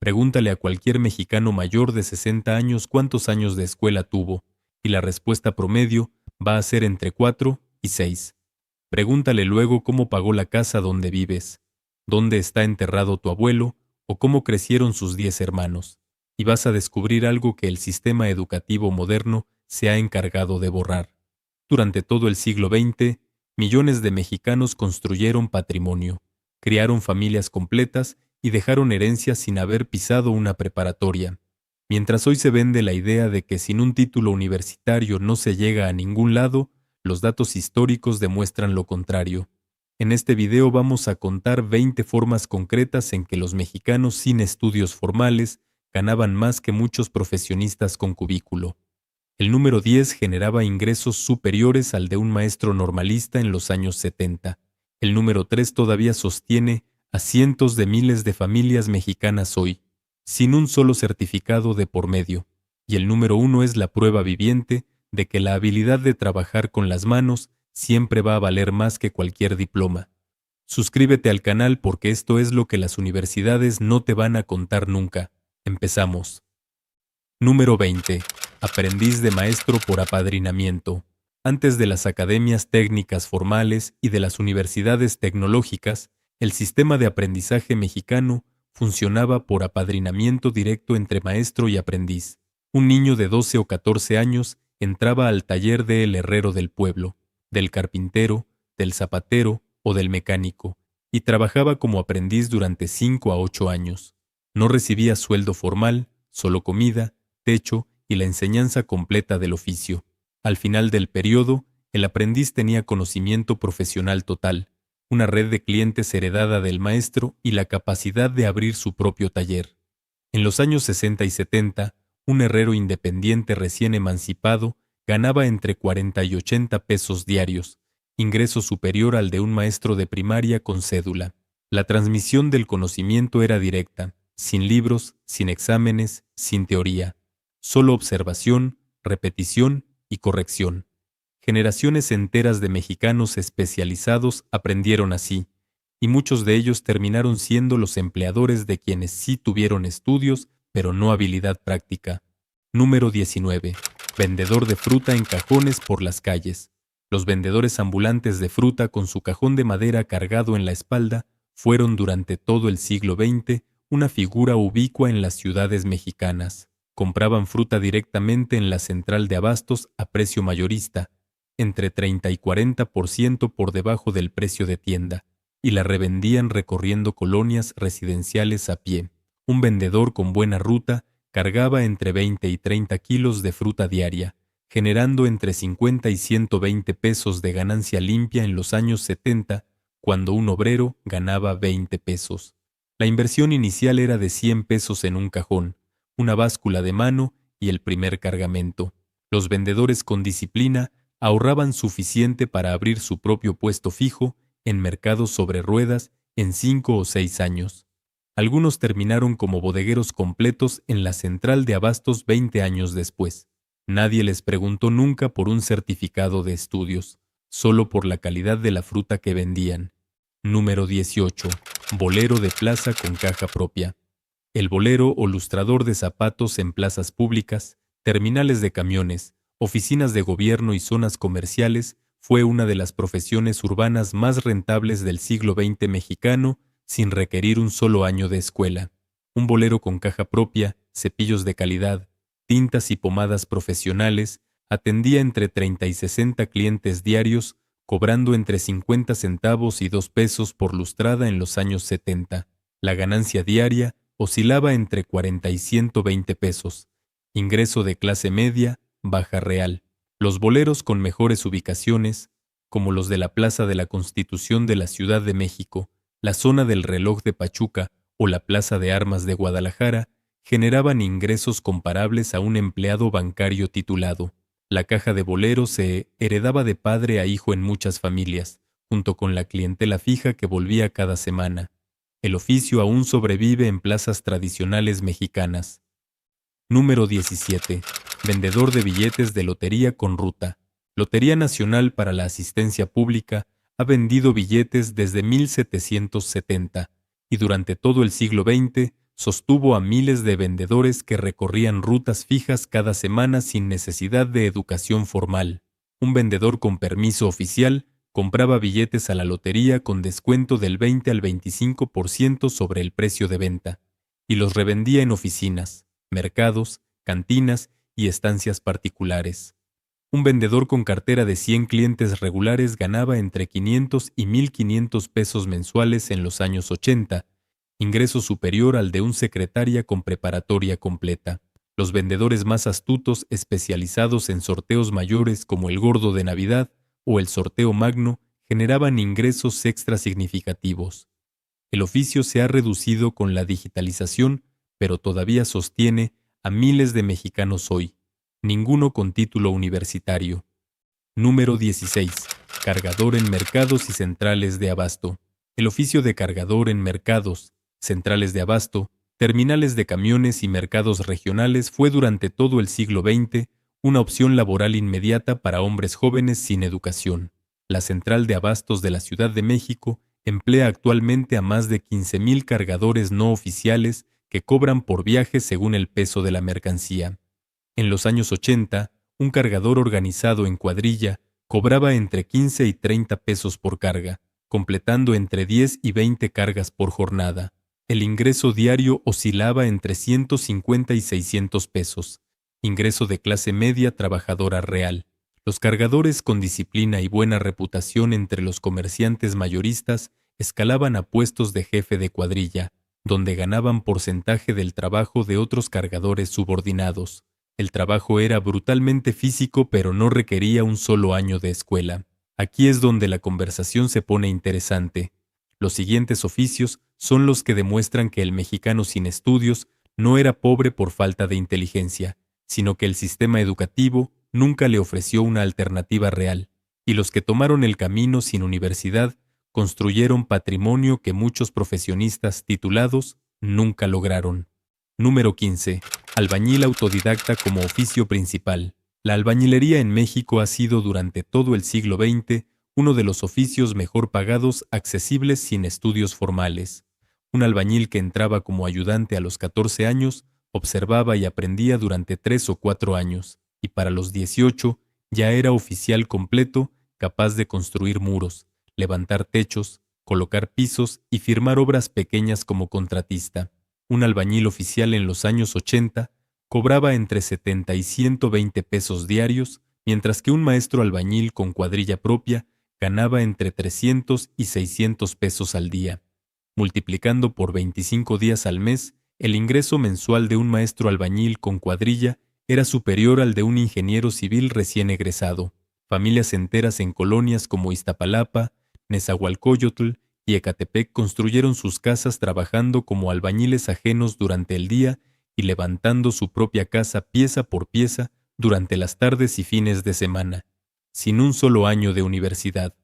Pregúntale a cualquier mexicano mayor de 60 años cuántos años de escuela tuvo, y la respuesta promedio va a ser entre 4 y 6. Pregúntale luego cómo pagó la casa donde vives, dónde está enterrado tu abuelo o cómo crecieron sus 10 hermanos, y vas a descubrir algo que el sistema educativo moderno se ha encargado de borrar. Durante todo el siglo XX, millones de mexicanos construyeron patrimonio, criaron familias completas y dejaron herencias sin haber pisado una preparatoria. Mientras hoy se vende la idea de que sin un título universitario no se llega a ningún lado, los datos históricos demuestran lo contrario. En este video vamos a contar 20 formas concretas en que los mexicanos sin estudios formales ganaban más que muchos profesionistas con cubículo. El número 10 generaba ingresos superiores al de un maestro normalista en los años 70. El número 3 todavía sostiene a cientos de miles de familias mexicanas hoy, sin un solo certificado de por medio. Y el número 1 es la prueba viviente de que la habilidad de trabajar con las manos siempre va a valer más que cualquier diploma. Suscríbete al canal porque esto es lo que las universidades no te van a contar nunca. Empezamos. Número 20. Aprendiz de maestro por apadrinamiento. Antes de las academias técnicas formales y de las universidades tecnológicas, el sistema de aprendizaje mexicano funcionaba por apadrinamiento directo entre maestro y aprendiz. Un niño de 12 o 14 años entraba al taller del herrero del pueblo, del carpintero, del zapatero o del mecánico, y trabajaba como aprendiz durante 5 a 8 años. No recibía sueldo formal, solo comida, techo y la enseñanza completa del oficio. Al final del periodo, el aprendiz tenía conocimiento profesional total, una red de clientes heredada del maestro y la capacidad de abrir su propio taller. En los años 60 y 70, un herrero independiente recién emancipado ganaba entre 40 y 80 pesos diarios, ingreso superior al de un maestro de primaria con cédula. La transmisión del conocimiento era directa, sin libros, sin exámenes, sin teoría. Solo observación, repetición y corrección. Generaciones enteras de mexicanos especializados aprendieron así, y muchos de ellos terminaron siendo los empleadores de quienes sí tuvieron estudios, pero no habilidad práctica. Número 19. Vendedor de fruta en cajones por las calles. Los vendedores ambulantes de fruta con su cajón de madera cargado en la espalda fueron durante todo el siglo XX una figura ubicua en las ciudades mexicanas. Compraban fruta directamente en la central de abastos a precio mayorista, entre 30 y 40% por debajo del precio de tienda, y la revendían recorriendo colonias residenciales a pie. Un vendedor con buena ruta cargaba entre 20 y 30 kilos de fruta diaria, generando entre 50 y 120 pesos de ganancia limpia en los años 70, cuando un obrero ganaba 20 pesos. La inversión inicial era de 100 pesos en un cajón, una báscula de mano y el primer cargamento. Los vendedores con disciplina ahorraban suficiente para abrir su propio puesto fijo en mercados sobre ruedas en 5 o 6 años. Algunos terminaron como bodegueros completos en la central de abastos 20 años después. Nadie les preguntó nunca por un certificado de estudios, solo por la calidad de la fruta que vendían. Número 18. Bolero de plaza con caja propia. El bolero o lustrador de zapatos en plazas públicas, terminales de camiones, oficinas de gobierno y zonas comerciales fue una de las profesiones urbanas más rentables del siglo XX mexicano sin requerir un solo año de escuela. Un bolero con caja propia, cepillos de calidad, tintas y pomadas profesionales, atendía entre 30 y 60 clientes diarios, cobrando entre 50 centavos y 2 pesos por lustrada en los años 70. La ganancia diaria oscilaba entre 40 y 120 pesos. Ingreso de clase media, baja real. Los boleros con mejores ubicaciones, como los de la Plaza de la Constitución de la Ciudad de México, la zona del Reloj de Pachuca o la Plaza de Armas de Guadalajara, generaban ingresos comparables a un empleado bancario titulado. La caja de bolero se heredaba de padre a hijo en muchas familias, junto con la clientela fija que volvía cada semana. El oficio aún sobrevive en plazas tradicionales mexicanas. Número 17. Vendedor de billetes de lotería con ruta. Lotería Nacional para la Asistencia Pública ha vendido billetes desde 1770 y durante todo el siglo XX Sostuvo a miles de vendedores que recorrían rutas fijas cada semana sin necesidad de educación formal. Un vendedor con permiso oficial compraba billetes a la lotería con descuento del 20 al 25% sobre el precio de venta, y los revendía en oficinas, mercados, cantinas y estancias particulares. Un vendedor con cartera de 100 clientes regulares ganaba entre 500 y 1,500 pesos mensuales en los años 80, ingreso superior al de un secretaria con preparatoria completa. Los vendedores más astutos especializados en sorteos mayores como el Gordo de Navidad o el Sorteo Magno generaban ingresos extra significativos. El oficio se ha reducido con la digitalización, pero todavía sostiene a miles de mexicanos hoy, ninguno con título universitario. Número 16. Cargador en mercados y centrales de abasto. El oficio de cargador en mercados, centrales de abasto, terminales de camiones y mercados regionales fue durante todo el siglo XX una opción laboral inmediata para hombres jóvenes sin educación. La Central de Abastos de la Ciudad de México emplea actualmente a más de 15,000 cargadores no oficiales que cobran por viaje según el peso de la mercancía. En los años 80, un cargador organizado en cuadrilla cobraba entre 15 y 30 pesos por carga, completando entre 10 y 20 cargas por jornada. El ingreso diario oscilaba entre 150 y 600 pesos, ingreso de clase media trabajadora real. Los cargadores con disciplina y buena reputación entre los comerciantes mayoristas escalaban a puestos de jefe de cuadrilla, donde ganaban porcentaje del trabajo de otros cargadores subordinados. El trabajo era brutalmente físico, pero no requería un solo año de escuela. Aquí es donde la conversación se pone interesante. Los siguientes oficios son los que demuestran que el mexicano sin estudios no era pobre por falta de inteligencia, sino que el sistema educativo nunca le ofreció una alternativa real, y los que tomaron el camino sin universidad construyeron patrimonio que muchos profesionistas titulados nunca lograron. Número 15. Albañil autodidacta como oficio principal. La albañilería en México ha sido durante todo el siglo XX uno de los oficios mejor pagados accesibles sin estudios formales. Un albañil que entraba como ayudante a los 14 años observaba y aprendía durante 3 o 4 años, y para los 18 ya era oficial completo, capaz de construir muros, levantar techos, colocar pisos y firmar obras pequeñas como contratista. Un albañil oficial en los años 80 cobraba entre 70 y 120 pesos diarios, mientras que un maestro albañil con cuadrilla propia ganaba entre 300 y 600 pesos al día. Multiplicando por 25 días al mes, el ingreso mensual de un maestro albañil con cuadrilla era superior al de un ingeniero civil recién egresado. Familias enteras en colonias como Iztapalapa, Nezahualcóyotl y Ecatepec construyeron sus casas trabajando como albañiles ajenos durante el día y levantando su propia casa pieza por pieza durante las tardes y fines de semana, sin un solo año de universidad.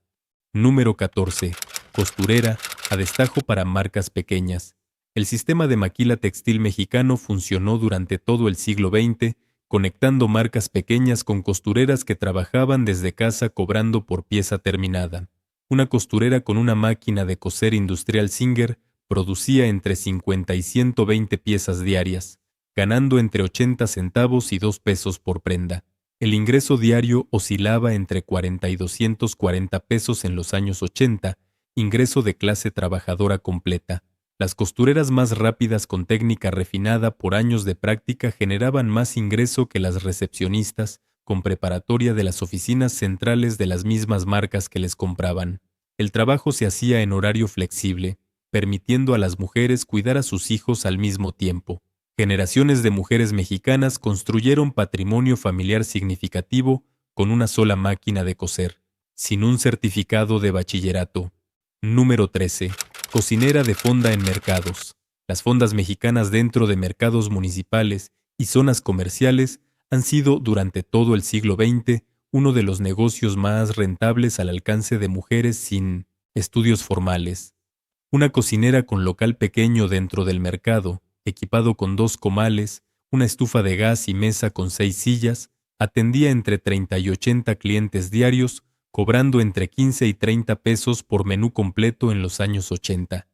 Número 14. Costurera, a destajo para marcas pequeñas. El sistema de maquila textil mexicano funcionó durante todo el siglo XX, conectando marcas pequeñas con costureras que trabajaban desde casa cobrando por pieza terminada. Una costurera con una máquina de coser industrial Singer producía entre 50 y 120 piezas diarias, ganando entre 80 centavos y 2 pesos por prenda. El ingreso diario oscilaba entre 40 y 240 pesos en los años 80, ingreso de clase trabajadora completa. Las costureras más rápidas con técnica refinada por años de práctica generaban más ingreso que las recepcionistas con preparatoria de las oficinas centrales de las mismas marcas que les compraban. El trabajo se hacía en horario flexible, permitiendo a las mujeres cuidar a sus hijos al mismo tiempo. Generaciones de mujeres mexicanas construyeron patrimonio familiar significativo con una sola máquina de coser, sin un certificado de bachillerato. Número 13. Cocinera de fonda en mercados. Las fondas mexicanas dentro de mercados municipales y zonas comerciales han sido durante todo el siglo XX uno de los negocios más rentables al alcance de mujeres sin estudios formales. Una cocinera con local pequeño dentro del mercado, equipado con 2 comales, una estufa de gas y mesa con 6 sillas, atendía entre 30 y 80 clientes diarios, cobrando entre 15 y 30 pesos por menú completo en los años 80.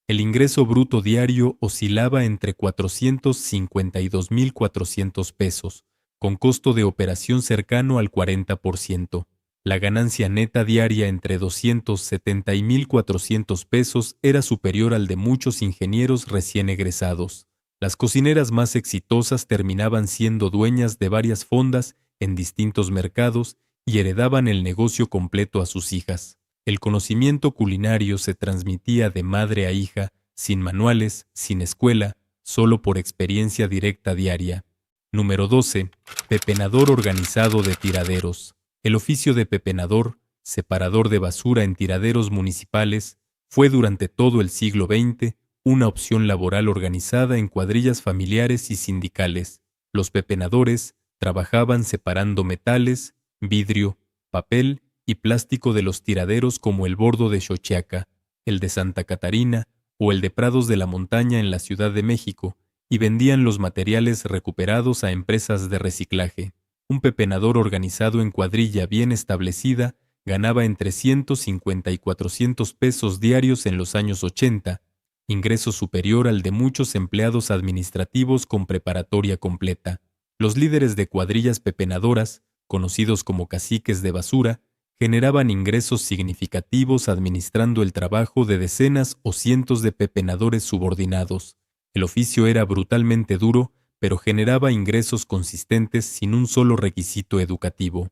El ingreso bruto diario oscilaba entre 452.400 pesos, con costo de operación cercano al 40%. La ganancia neta diaria entre 270.400 pesos era superior al de muchos ingenieros recién egresados. Las cocineras más exitosas terminaban siendo dueñas de varias fondas en distintos mercados y heredaban el negocio completo a sus hijas. El conocimiento culinario se transmitía de madre a hija, sin manuales, sin escuela, solo por experiencia directa diaria. Número 12. Pepenador organizado de tiraderos. El oficio de pepenador, separador de basura en tiraderos municipales, fue durante todo el siglo XX una opción laboral organizada en cuadrillas familiares y sindicales. Los pepenadores trabajaban separando metales, vidrio, papel y plástico de los tiraderos como el Bordo de Xochiaca, el de Santa Catarina o el de Prados de la Montaña en la Ciudad de México, y vendían los materiales recuperados a empresas de reciclaje. Un pepenador organizado en cuadrilla bien establecida ganaba entre 150 y 400 pesos diarios en los años 80, ingreso superior al de muchos empleados administrativos con preparatoria completa. Los líderes de cuadrillas pepenadoras, conocidos como caciques de basura, generaban ingresos significativos administrando el trabajo de decenas o cientos de pepenadores subordinados. El oficio era brutalmente duro, pero generaba ingresos consistentes sin un solo requisito educativo.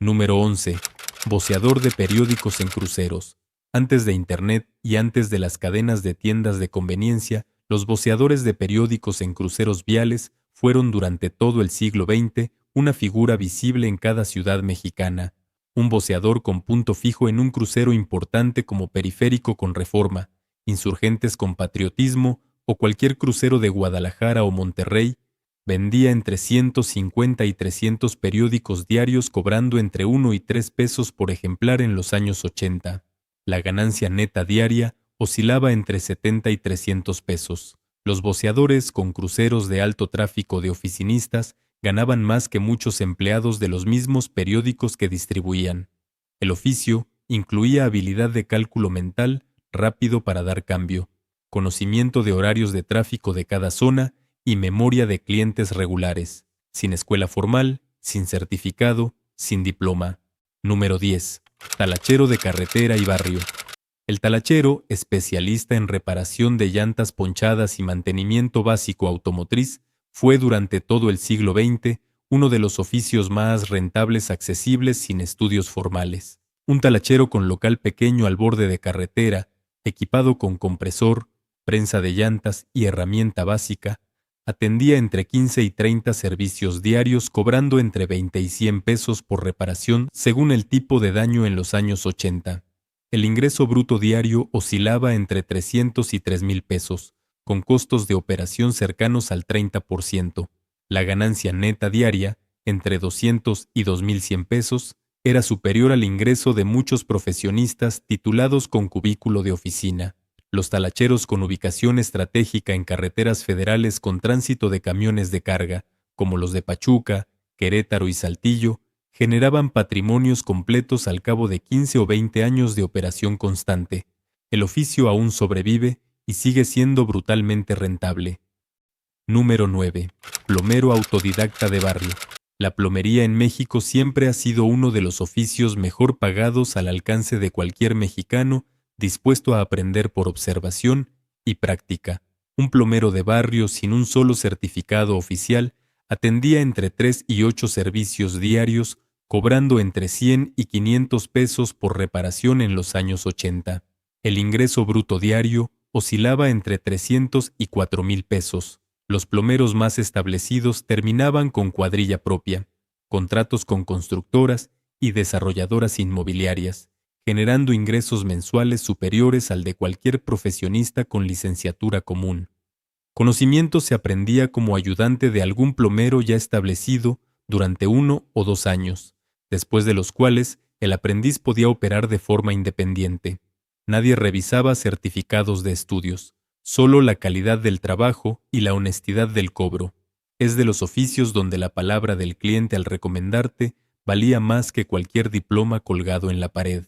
Número 11. Voceador de periódicos en cruceros. Antes de Internet y antes de las cadenas de tiendas de conveniencia, los voceadores de periódicos en cruceros viales fueron durante todo el siglo XX una figura visible en cada ciudad mexicana. Un voceador con punto fijo en un crucero importante como Periférico con Reforma, Insurgentes con Patriotismo o cualquier crucero de Guadalajara o Monterrey, vendía entre 150 y 300 periódicos diarios cobrando entre 1 y 3 pesos por ejemplar en los años 80. La ganancia neta diaria oscilaba entre 70 y 300 pesos. Los voceadores con cruceros de alto tráfico de oficinistas ganaban más que muchos empleados de los mismos periódicos que distribuían. El oficio incluía habilidad de cálculo mental rápido para dar cambio, conocimiento de horarios de tráfico de cada zona y memoria de clientes regulares, sin escuela formal, sin certificado, sin diploma. Número 10. Talachero de carretera y barrio. El talachero, especialista en reparación de llantas ponchadas y mantenimiento básico automotriz, fue durante todo el siglo XX uno de los oficios más rentables accesibles sin estudios formales. Un talachero con local pequeño al borde de carretera, equipado con compresor, prensa de llantas y herramienta básica, atendía entre 15 y 30 servicios diarios cobrando entre 20 y 100 pesos por reparación según el tipo de daño en los años 80. El ingreso bruto diario oscilaba entre 300 y 3,000 pesos, con costos de operación cercanos al 30%. La ganancia neta diaria, entre 200 y 2,100 pesos, era superior al ingreso de muchos profesionistas titulados con cubículo de oficina. Los talacheros con ubicación estratégica en carreteras federales con tránsito de camiones de carga, como los de Pachuca, Querétaro y Saltillo, generaban patrimonios completos al cabo de 15 o 20 años de operación constante. El oficio aún sobrevive y sigue siendo brutalmente rentable. Número 9. Plomero autodidacta de barrio. La plomería en México siempre ha sido uno de los oficios mejor pagados al alcance de cualquier mexicano dispuesto a aprender por observación y práctica. Un plomero de barrio sin un solo certificado oficial atendía entre 3 y 8 servicios diarios, cobrando entre 100 y 500 pesos por reparación en los años 80. El ingreso bruto diario oscilaba entre 300 y 4,000 pesos. Los plomeros más establecidos terminaban con cuadrilla propia, contratos con constructoras y desarrolladoras inmobiliarias, generando ingresos mensuales superiores al de cualquier profesionista con licenciatura común. Conocimiento se aprendía como ayudante de algún plomero ya establecido durante 1 o 2 años, después de los cuales el aprendiz podía operar de forma independiente. Nadie revisaba certificados de estudios, solo la calidad del trabajo y la honestidad del cobro. Es de los oficios donde la palabra del cliente al recomendarte valía más que cualquier diploma colgado en la pared.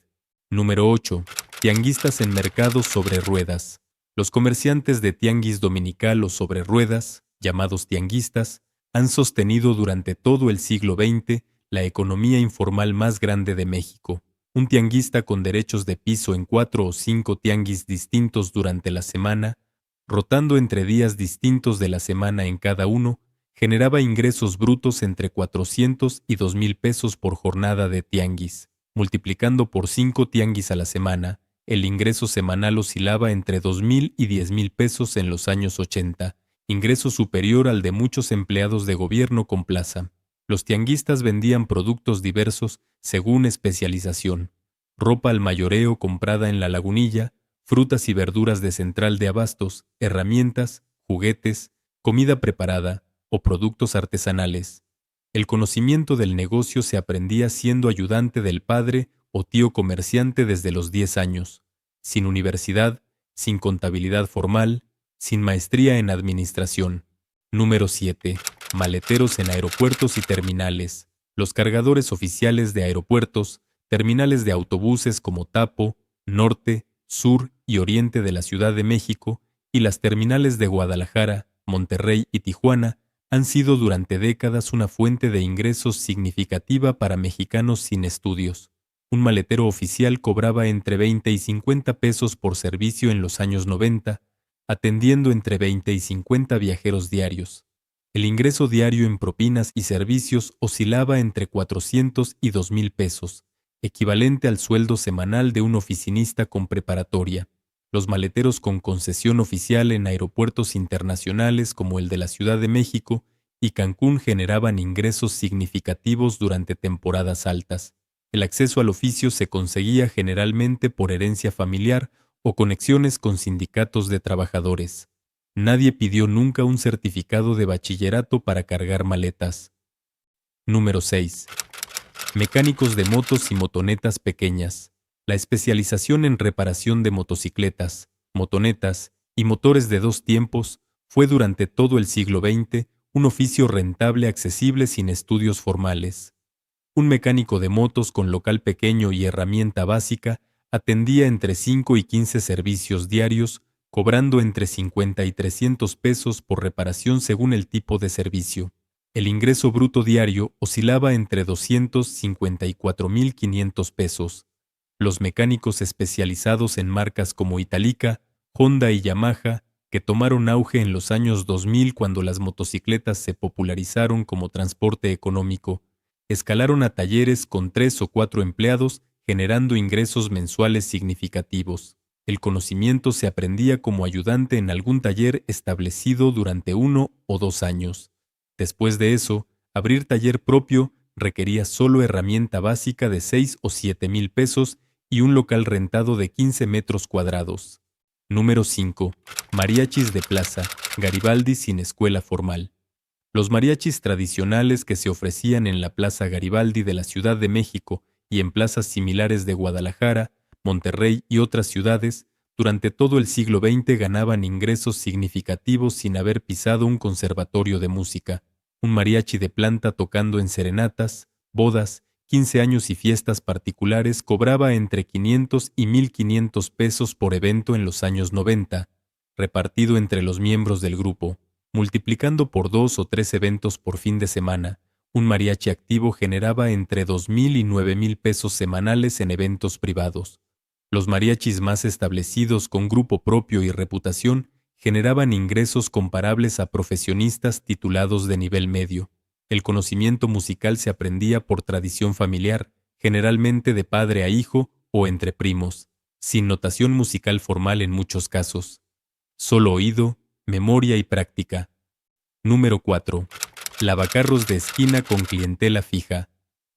Número 8. Tianguistas en mercados sobre ruedas. Los comerciantes de tianguis dominical o sobre ruedas, llamados tianguistas, han sostenido durante todo el siglo XX la economía informal más grande de México. Un tianguista con derechos de piso en 4 o 5 tianguis distintos durante la semana, rotando entre días distintos de la semana en cada uno, generaba ingresos brutos entre 400 y 2,000 pesos por jornada de tianguis. Multiplicando por 5 tianguis a la semana, el ingreso semanal oscilaba entre 2,000 y 10,000 pesos en los años 80, ingreso superior al de muchos empleados de gobierno con plaza. Los tianguistas vendían productos diversos según especialización: ropa al mayoreo comprada en la Lagunilla, frutas y verduras de central de abastos, herramientas, juguetes, comida preparada o productos artesanales. El conocimiento del negocio se aprendía siendo ayudante del padre o tío comerciante desde los 10 años, sin universidad, sin contabilidad formal, sin maestría en administración. Número 7. Maleteros en aeropuertos y terminales. Los cargadores oficiales de aeropuertos, terminales de autobuses como Tapo, Norte, Sur y Oriente de la Ciudad de México y las terminales de Guadalajara, Monterrey y Tijuana han sido durante décadas una fuente de ingresos significativa para mexicanos sin estudios. Un maletero oficial cobraba entre 20 y 50 pesos por servicio en los años 90, atendiendo entre 20 y 50 viajeros diarios. El ingreso diario en propinas y servicios oscilaba entre 400 y 2,000 pesos, equivalente al sueldo semanal de un oficinista con preparatoria. Los maleteros con concesión oficial en aeropuertos internacionales como el de la Ciudad de México y Cancún generaban ingresos significativos durante temporadas altas. El acceso al oficio se conseguía generalmente por herencia familiar o conexiones con sindicatos de trabajadores. Nadie pidió nunca un certificado de bachillerato para cargar maletas. Número 6. Mecánicos de motos y motonetas pequeñas. La especialización en reparación de motocicletas, motonetas y motores de 2 tiempos fue durante todo el siglo XX un oficio rentable accesible sin estudios formales. Un mecánico de motos con local pequeño y herramienta básica atendía entre 5 y 15 servicios diarios, cobrando entre 50 y 300 pesos por reparación según el tipo de servicio. El ingreso bruto diario oscilaba entre 254,500 pesos. Los mecánicos especializados en marcas como Italica, Honda y Yamaha, que tomaron auge en los años 2000 cuando las motocicletas se popularizaron como transporte económico, escalaron a talleres con 3 o 4 empleados, generando ingresos mensuales significativos. El conocimiento se aprendía como ayudante en algún taller establecido durante 1 o 2 años. Después de eso, abrir taller propio requería solo herramienta básica de 6 o 7,000 pesos y un local rentado de 15 metros cuadrados. Número 5. Mariachis de plaza, Garibaldi sin escuela formal. Los mariachis tradicionales que se ofrecían en la Plaza Garibaldi de la Ciudad de México y en plazas similares de Guadalajara, Monterrey y otras ciudades, durante todo el siglo XX ganaban ingresos significativos sin haber pisado un conservatorio de música. Un mariachi de planta tocando en serenatas, bodas, 15 años y fiestas particulares cobraba entre 500 y 1,500 pesos por evento en los años 90, repartido entre los miembros del grupo. Multiplicando por 2 o 3 eventos por fin de semana, un mariachi activo generaba entre 2,000 y 9,000 pesos semanales en eventos privados. Los mariachis más establecidos con grupo propio y reputación generaban ingresos comparables a profesionistas titulados de nivel medio. El conocimiento musical se aprendía por tradición familiar, generalmente de padre a hijo o entre primos, sin notación musical formal en muchos casos. Solo oído, memoria y práctica. Número 4. Lavacarros de esquina con clientela fija.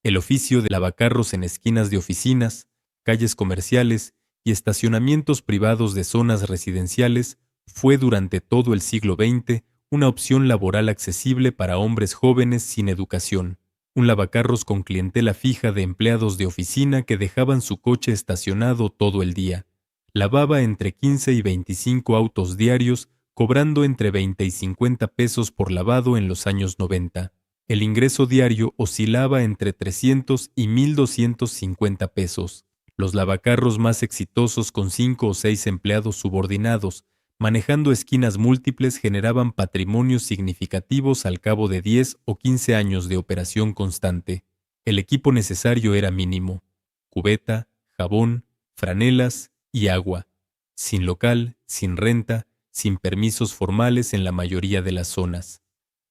El oficio de lavacarros en esquinas de oficinas, calles comerciales y estacionamientos privados de zonas residenciales fue durante todo el siglo XX una opción laboral accesible para hombres jóvenes sin educación. Un lavacarros con clientela fija de empleados de oficina que dejaban su coche estacionado todo el día. Lavaba entre 15 y 25 autos diarios, cobrando entre 20 y 50 pesos por lavado en los años 90. El ingreso diario oscilaba entre 300 y 1,250 pesos. Los lavacarros más exitosos con 5 o 6 empleados subordinados, Manejando esquinas múltiples generaban patrimonios significativos al cabo de 10 o 15 años de operación constante. El equipo necesario era mínimo: cubeta, jabón, franelas y agua. Sin local, sin renta, sin permisos formales en la mayoría de las zonas.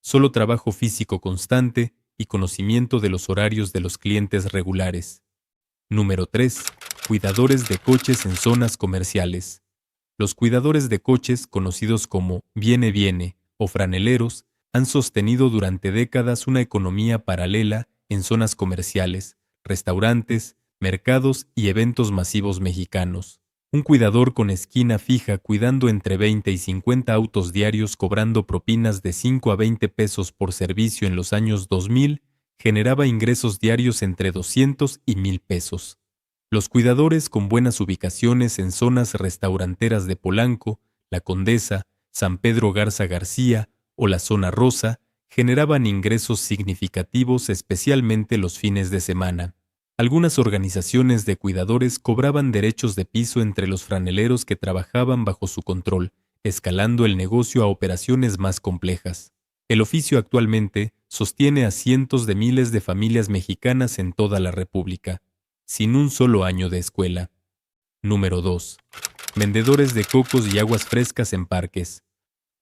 Solo trabajo físico constante y conocimiento de los horarios de los clientes regulares. Número 3. Cuidadores de coches en zonas comerciales. Los cuidadores de coches, conocidos como viene o franeleros, han sostenido durante décadas una economía paralela en zonas comerciales, restaurantes, mercados y eventos masivos mexicanos. Un cuidador con esquina fija cuidando entre 20 y 50 autos diarios cobrando propinas de 5 a 20 pesos por servicio en los años 2000 generaba ingresos diarios entre 200 y 1000 pesos. Los cuidadores con buenas ubicaciones en zonas restauranteras de Polanco, La Condesa, San Pedro Garza García o la Zona Rosa generaban ingresos significativos especialmente los fines de semana. Algunas organizaciones de cuidadores cobraban derechos de piso entre los franeleros que trabajaban bajo su control, escalando el negocio a operaciones más complejas. El oficio actualmente sostiene a cientos de miles de familias mexicanas en toda la República, sin un solo año de escuela. Número 2. Vendedores de cocos y aguas frescas en parques.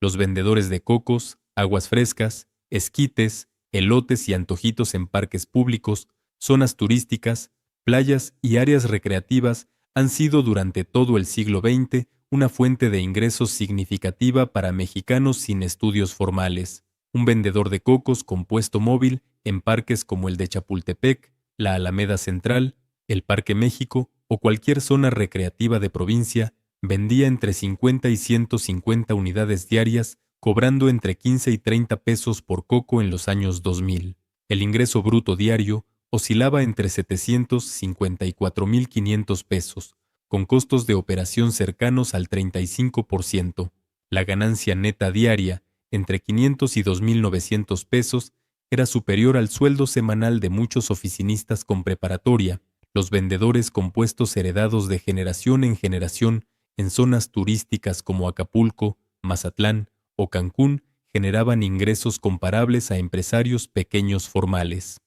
Los vendedores de cocos, aguas frescas, esquites, elotes y antojitos en parques públicos, zonas turísticas, playas y áreas recreativas han sido durante todo el siglo XX una fuente de ingresos significativa para mexicanos sin estudios formales. Un vendedor de cocos con puesto móvil en parques como el de Chapultepec, la Alameda Central, el Parque México o cualquier zona recreativa de provincia vendía entre 50 y 150 unidades diarias, cobrando entre 15 y 30 pesos por coco en los años 2000. El ingreso bruto diario oscilaba entre 754.500 pesos, con costos de operación cercanos al 35%. La ganancia neta diaria, entre 500 y 2.900 pesos, era superior al sueldo semanal de muchos oficinistas con preparatoria. Los vendedores con puestos heredados de generación en generación en zonas turísticas como Acapulco, Mazatlán o Cancún generaban ingresos comparables a empresarios pequeños formales.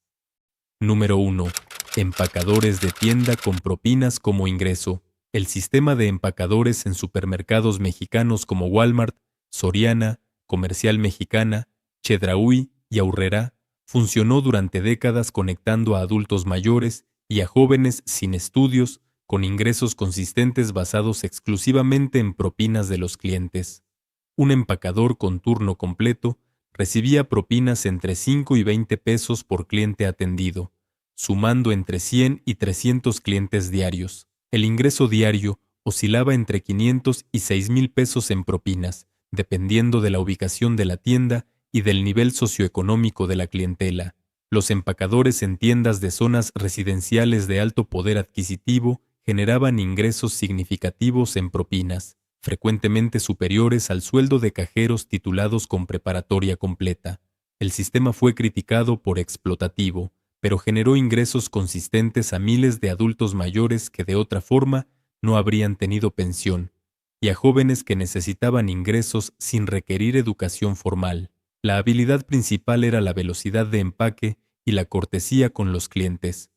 Número 1. Empacadores de tienda con propinas como ingreso. El sistema de empacadores en supermercados mexicanos como Walmart, Soriana, Comercial Mexicana, Chedraui y Aurrerá funcionó durante décadas conectando a adultos mayores y a jóvenes sin estudios con ingresos consistentes basados exclusivamente en propinas de los clientes. Un empacador con turno completo recibía propinas entre 5 y 20 pesos por cliente atendido, sumando entre 100 y 300 clientes diarios. El ingreso diario oscilaba entre 500 y 6,000 pesos en propinas, dependiendo de la ubicación de la tienda y del nivel socioeconómico de la clientela. Los empacadores en tiendas de zonas residenciales de alto poder adquisitivo generaban ingresos significativos en propinas, frecuentemente superiores al sueldo de cajeros titulados con preparatoria completa. El sistema fue criticado por explotativo, pero generó ingresos consistentes a miles de adultos mayores que de otra forma no habrían tenido pensión, y a jóvenes que necesitaban ingresos sin requerir educación formal. La habilidad principal era la velocidad de empaque y la cortesía con los clientes.